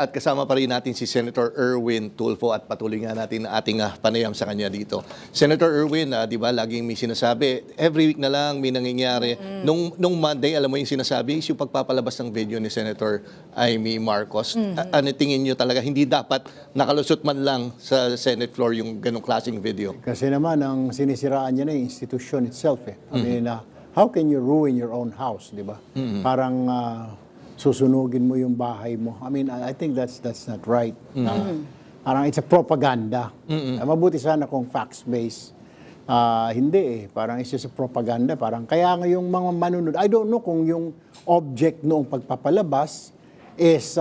At kasama pa rin natin si Senator Erwin Tulfo at patuloy nga natin ang ating panayam sa kanya dito. Senator Erwin, di ba, laging may sinasabi, every week na lang may nangyayari. Nung Monday, alam mo yung sinasabi, yung pagpapalabas ng video ni Senator Amy Marcos. Ano tingin nyo talaga, hindi dapat nakalusot man lang sa Senate floor yung ganong klaseng video? Kasi naman, ang sinisiraan niya na yung institution itself. I mean, how can you ruin your own house, di ba? Parang susunugin mo yung bahay mo. I mean, I think that's not right. Parang it's a propaganda. Mabuti sana kung facts-based. Hindi parang it's just a propaganda. Parang kaya nga yung mga manunod, I don't know kung yung object noong pagpapalabas is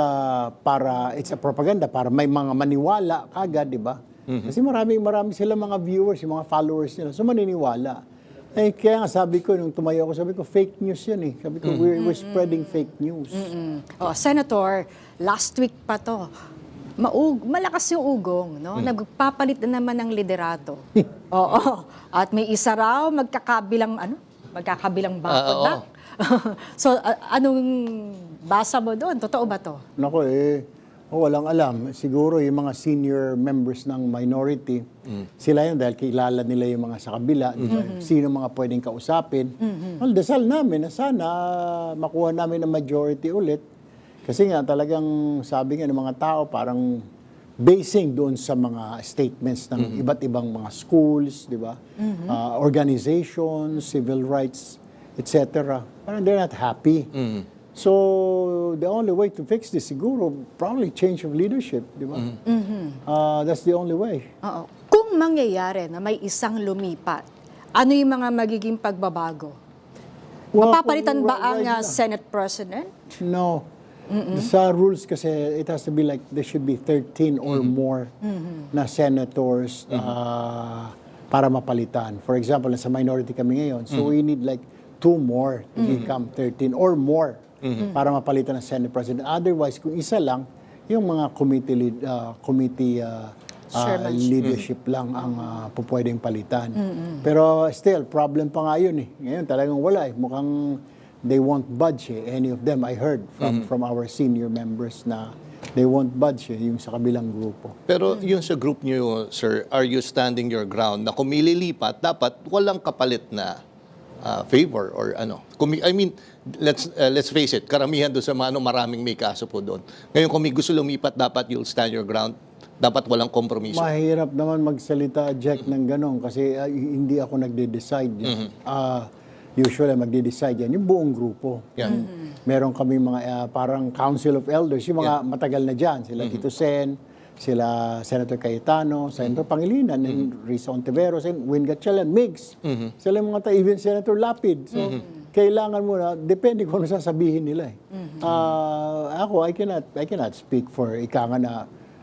para, it's a propaganda, para may mga maniwala kagad, di ba? Kasi marami sila mga viewers, yung mga followers nila. So maniniwala. Kaya nga sabi ko, nung tumayo ako, sabi ko, fake news yan eh. Sabi ko, we're spreading fake news. Oh, Senator, last week pa to. Malakas yung ugong, no? Nagpapalit na naman ng liderato. Oo. At may isa raw, magkakabilang bakod na. So, anong basa mo doon? Totoo ba to? Nako walang alam. Siguro yung mga senior members ng minority, sila yun dahil kilala nila yung mga sa kabila, sino mga pwedeng kausapin. Well, dasal namin na sana makuha namin ang majority ulit. Kasi nga talagang sabi nga ng mga tao parang basing doon sa mga statements ng iba't ibang mga schools, di ba? Organizations, civil rights, etc. Parang they're not happy. So, the only way to fix this, siguro, probably change of leadership, di ba? That's the only way. Oo. Kung mangyayari na may isang lumipat, ano yung mga magiging pagbabago? Well, Mapapalitan ba ang right now. Senate President? No. Sa rules kasi, it has to be like, there should be 13 or more na senators para mapalitan. For example, sa minority kami ngayon, so we need like 2 more to become 13 or more. Para mapalitan ng Senate President. Otherwise, kung isa lang, yung mga committee leadership lang ang pupwedeng palitan. Pero still, problem pa nga yun eh. Ngayon talagang wala eh. Mukhang they won't budge eh. Any of them, I heard from our senior members na they won't budge eh, yung sa kabilang grupo. Pero yung sa group niyo, sir, are you standing your ground na kung mililipat, dapat walang kapalit na favor or ano? I mean, let's face it, karamihan doon sa mga maraming may kaso po doon. Ngayon, kung may gusto lumipat, dapat you'll stand your ground. Dapat walang kompromiso. Mahirap naman magsalita, Jack, ng ganon kasi hindi ako nagde-decide. Usually, magde-decide yan yung buong grupo. Meron kami mga parang Council of Elders, yung mga matagal na dyan. Sila Tito Sen, sila Senator Cayetano, Senator Pangilinan, and Risa Ontiveros, and Win Gatchalian, Migs. Sila yung mga even Senator Lapid. So, kailangan mo na, depende kung ano sasabihin nila eh. Ako, I cannot speak for ika nga na,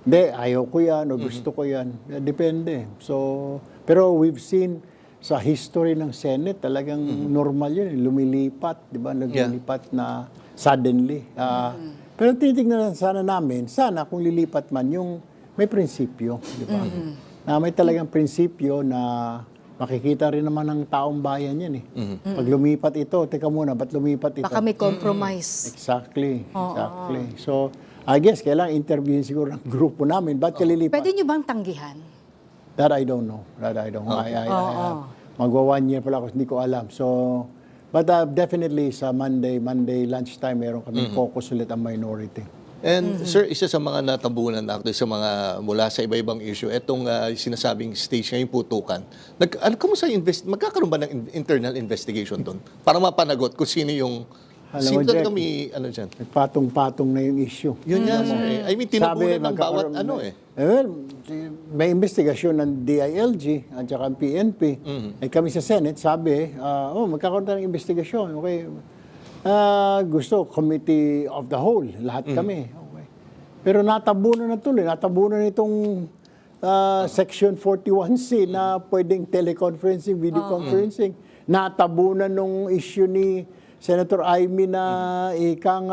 hindi, ayaw ko yan, o gusto ko yan. Depende. So, pero we've seen sa history ng Senate, talagang normal yun. Lumilipat, di ba? Naglilipat na suddenly. Pero titignan sana namin, sana kung lilipat man, yung may prinsipyo, di ba? Na may talagang prinsipyo na makikita rin naman ng taong bayan yan eh. Pag lumipat ito, teka muna, ba't lumipat ito? Baka may compromise. Exactly. So, I guess, kailangan interviewin siguro ng grupo namin. Ba't ka lilipat? Pwede nyo bang tanggihan? That I don't know. Magwa 1 year pala ako, hindi ko alam. So, but definitely sa Monday lunchtime, meron kami focus ulit ang minority. And sir, isa sa mga natabunan actually sa mga mula sa iba-ibang issue, itong sinasabing stage ngayong putukan. Kamusta magkakaroon ba ng internal investigation doon? Para mapanagot kung sino yung Alam mo, Jack, kami, ano dyan? patong-patong na yung issue. Yun nga, sir. I mean, tinabunan ng bawat ano eh. Well, may investigasyon ng DILG at saka ang PNP. Kami sa Senate, sabi, magkakaroon tayo ng investigasyon. Okay. Gusto, Committee of the Whole, lahat kami. Okay. Pero natabunan na tuloy. Natabunan itong Section 41C na pwedeng teleconferencing, video conferencing. Natabunan nung issue ni Senator Amy na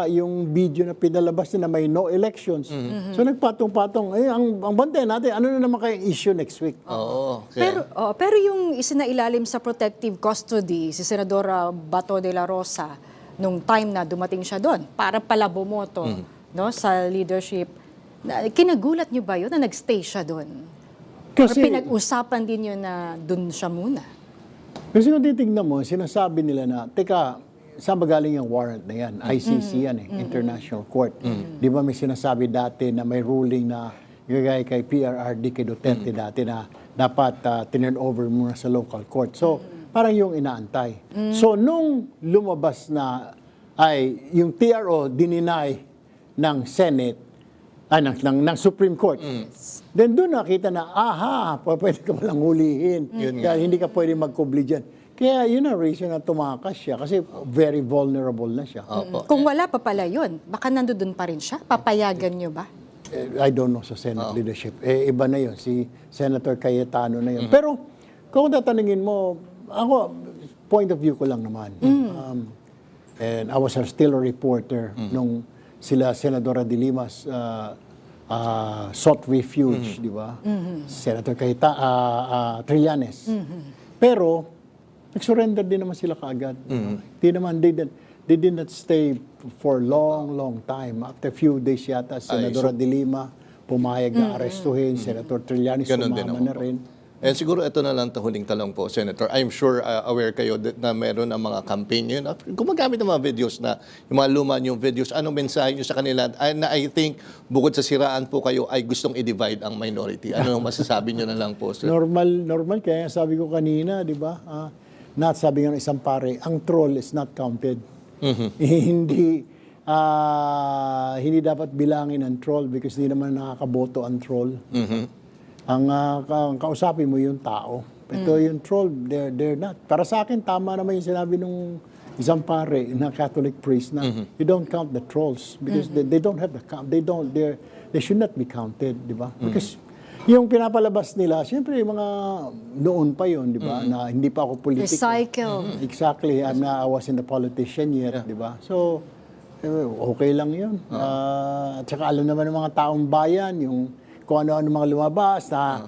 yung video na pinalabas na may no elections. So nagpatong-patong. Ang bantay natin, ano na naman kayong issue next week? Pero yung isinailalim sa protective custody, si Senadora Bato de la Rosa, nung time na dumating siya doon, para palabomoto no, sa leadership Kinagulat niyo ba yun na nagstay siya doon? Or pinag-usapan din yun na doon siya muna? Kasi kung titignan mo, sinasabi nila na, teka, saan ba galing yung warrant na yan? ICC yan International Court. Di ba may sinasabi dati na may ruling na gagay kay PRRD, kay Duterte dati na dapat tinurn over muna sa local court. So, parang yung inaantay. So, nung lumabas na ay yung TRO dininay ng Senate, ng Supreme Court. Then doon nakita na, pwede ka palang hulihin. Kaya hindi ka pwede magkubli dyan. Kaya yun ang reason na tumakas siya kasi very vulnerable na siya. Kung wala pa pala yun, baka nandoon pa rin siya? Papayagan niyo ba? I don't know sa Senate leadership. Iba na yun. Si Senator Cayetano na yun. Pero kung tatanungin mo, ako, point of view ko lang naman. And I was still a reporter nung sila Senadora de Limas sought refuge, di ba? Senator Trillanes. Pero, nag-surrender din naman sila kaagad. Di naman, they did not stay for long time. After a few days yata, Senadora de Lima pumayag na arestuhin, Senator Trillanes sumama na rin. And siguro ito na lang huling talong po, Senator. I'm sure aware kayo na meron ng mga campaign yun. Gumagamit ng mga videos na, yung mga luma yung videos, anong mensahe nyo sa kanila? Na I think, bukod sa siraan po kayo, ay gustong i-divide ang minority. Ano masasabi nyo na lang po, sir? Normal. Kaya sabi ko kanina, di ba? Sabi nga ng isang pare, ang troll is not counted. Hindi dapat bilangin ang troll because hindi naman nakakaboto ang troll. Ang kausapin mo yung tao. Ito yung troll, they're not. Para sa akin, tama naman yung sinabi nung isang pare na Catholic priest na you don't count the trolls because they don't have the count. They should not be counted, di ba? Because yung pinapalabas nila, siyempre yung mga noon pa yun, di ba? Na hindi pa ako politiko. Recycle. Exactly. I wasn't a politician yet, di ba? So, okay lang yun. At saka alam naman ng mga taong bayan, yung kung ano-ano mga lumabas, na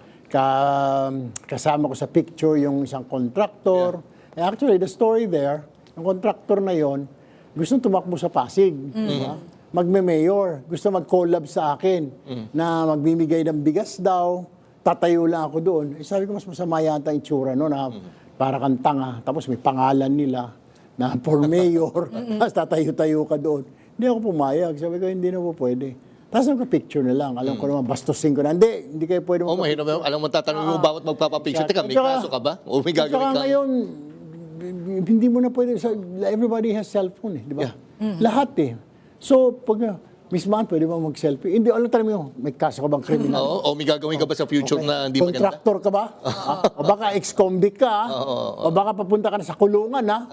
kasama ko sa picture yung isang contractor. Actually, the story there, yung contractor na yon gustong tumakbo sa Pasig. Diba? Magme-mayor. Gusto mag-collab sa akin na magbibigay ng bigas daw. Tatayo lang ako doon. Sabi ko, mas masama yata yung itsura no, na para kang tanga. Tapos may pangalan nila na for mayor. Tapos tatayo-tayo ka doon. Hindi ako pumayag. Sabi ko, hindi na po pwede. Tapos picture na lang. Alam ko naman, bastusin ko na. Hindi kayo pwede mahirap mo. Alam mo, tatanungin mo bawat magpapapicture. Teka, may kaso ka ba? O may gagawin ka? Ngayon, hindi mo na pwede. Everybody has cellphone, di ba? Lahat eh. So, pag Miss Man, pwede ba mag-selfie? Hindi, alam mo yun, may kaso ka bang kriminal? O may gagawin ka ba sa future na hindi maganda? Contractor ka ba? O baka ex-convict ka? O baka papunta ka na sa kulungan, ha?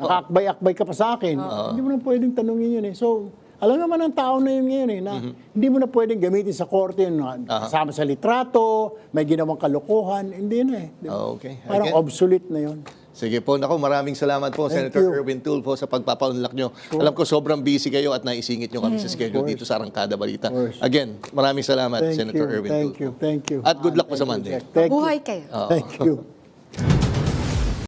Nakakbay-akbay ka pa sa akin. Hindi mo na pwedeng tanungin yun eh. So, alam naman ng tao na yun ngayon eh, na hindi mo na pwedeng gamitin sa korte yun, kasama sa litrato, may ginawang kalokohan, hindi na eh. Okay. Parang obsolete na yun. Sige po, naku, maraming salamat po, Senator Erwin Tulfo, sa pagpapaunlak nyo. Alam ko, sobrang busy kayo at naisingit nyo kami sa schedule dito sa Arangkada Balita. Again, maraming salamat, Senator Erwin Tulfo. Thank you. At good luck po sa Monday. Buhay kayo. Thank you.